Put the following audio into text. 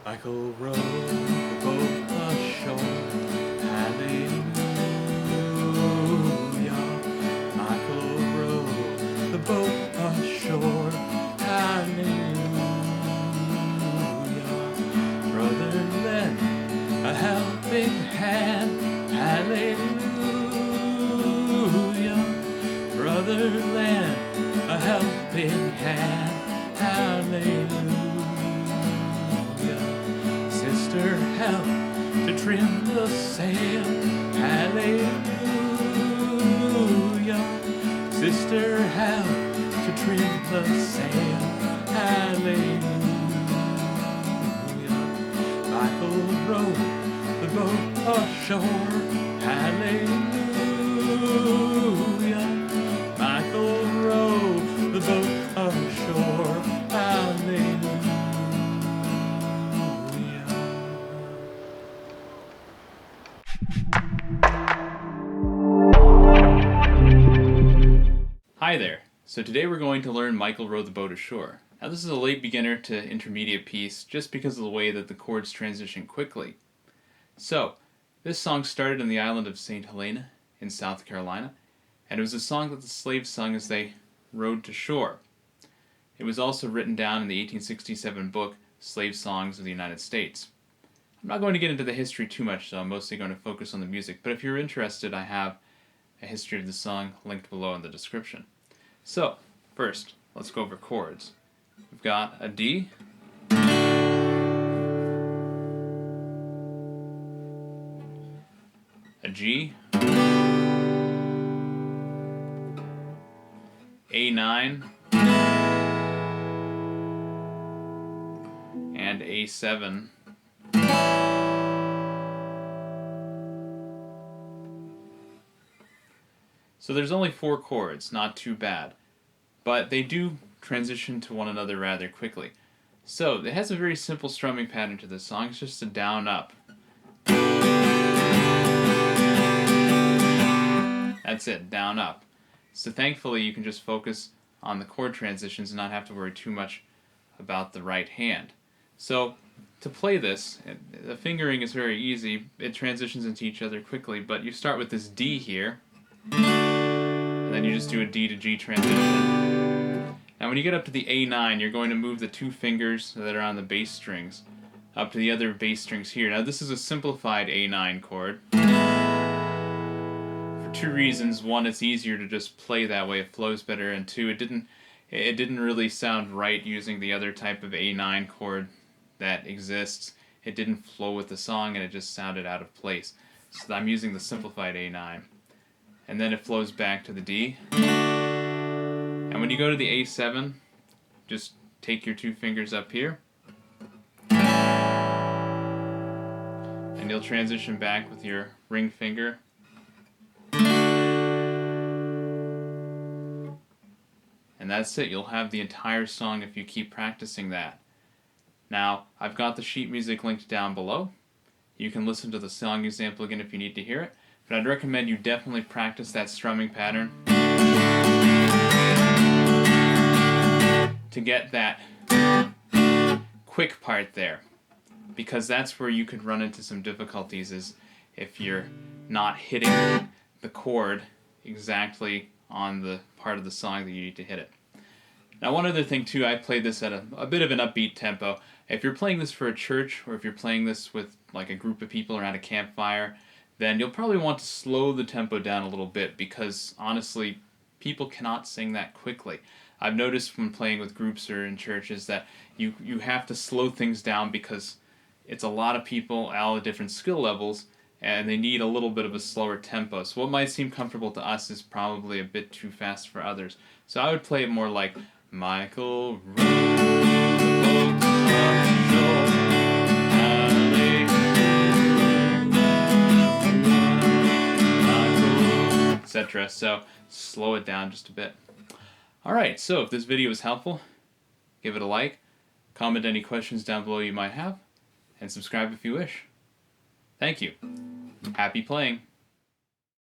Michael rowed the boat ashore, hallelujah. Michael rowed the boat ashore, hallelujah. Brother lent a helping hand, hallelujah. Brother lent a helping hand, hallelujah. Sister helped to trim the sail, hallelujah. Sister helped to trim the sail, hallelujah. Michael rowed the boat ashore, hallelujah. Michael rowed the boat ashore, hallelujah. Hi there. So today we're going to learn Michael Rowed the Boat Ashore. Now this is a late beginner to intermediate piece just because of the way that the chords transition quickly. So, this song started on the island of St. Helena in South Carolina, and it was a song that the slaves sung as they rowed to shore. It was also written down in the 1867 book, Slave Songs of the United States. I'm not going to get into the history too much, so I'm mostly going to focus on the music, but if you're interested, I have a history of the song linked below in the description. So, first, let's go over chords. We've got a D, a G, A9, and A7. So there's only 4 chords, not too bad, but they do transition to one another rather quickly. So it has a very simple strumming pattern to this song. It's just a down-up. That's it, down-up. So thankfully you can just focus on the chord transitions and not have to worry too much about the right hand. So to play this, the fingering is very easy. It transitions into each other quickly, but you start with this D here, and then you just do a D to G transition. Now when you get up to the A9, you're going to move the 2 fingers that are on the bass strings up to the other bass strings here. Now this is a simplified A9 chord. For 2 reasons. One, it's easier to just play that way, it flows better, and 2, it didn't really sound right using the other type of A9 chord that exists. It didn't flow with the song and it just sounded out of place. So I'm using the simplified A9. And then it flows back to the D. And when you go to the A7, just take your 2 fingers up here, and you'll transition back with your ring finger. And that's it. You'll have the entire song if you keep practicing that. Now, I've got the sheet music linked down below. You can listen to the song example again if you need to hear it. But I'd recommend you definitely practice that strumming pattern to get that quick part there, because that's where you could run into some difficulties, is if you're not hitting the chord exactly on the part of the song that you need to hit it. Now one other thing too, I played this at a bit of an upbeat tempo. If you're playing this for a church, or if you're playing this with like a group of people around a campfire, then you'll probably want to slow the tempo down a little bit, because honestly, people cannot sing that quickly. I've noticed when playing with groups or in churches that you have to slow things down because it's a lot of people, all the different skill levels, and they need a little bit of a slower tempo. So what might seem comfortable to us is probably a bit too fast for others. So I would play it more like Michael rowed the boat ashore, etc. So slow it down just a bit. Alright, so if this video was helpful, give it a like, comment any questions down below you might have, and subscribe if you wish. Thank you. Happy playing.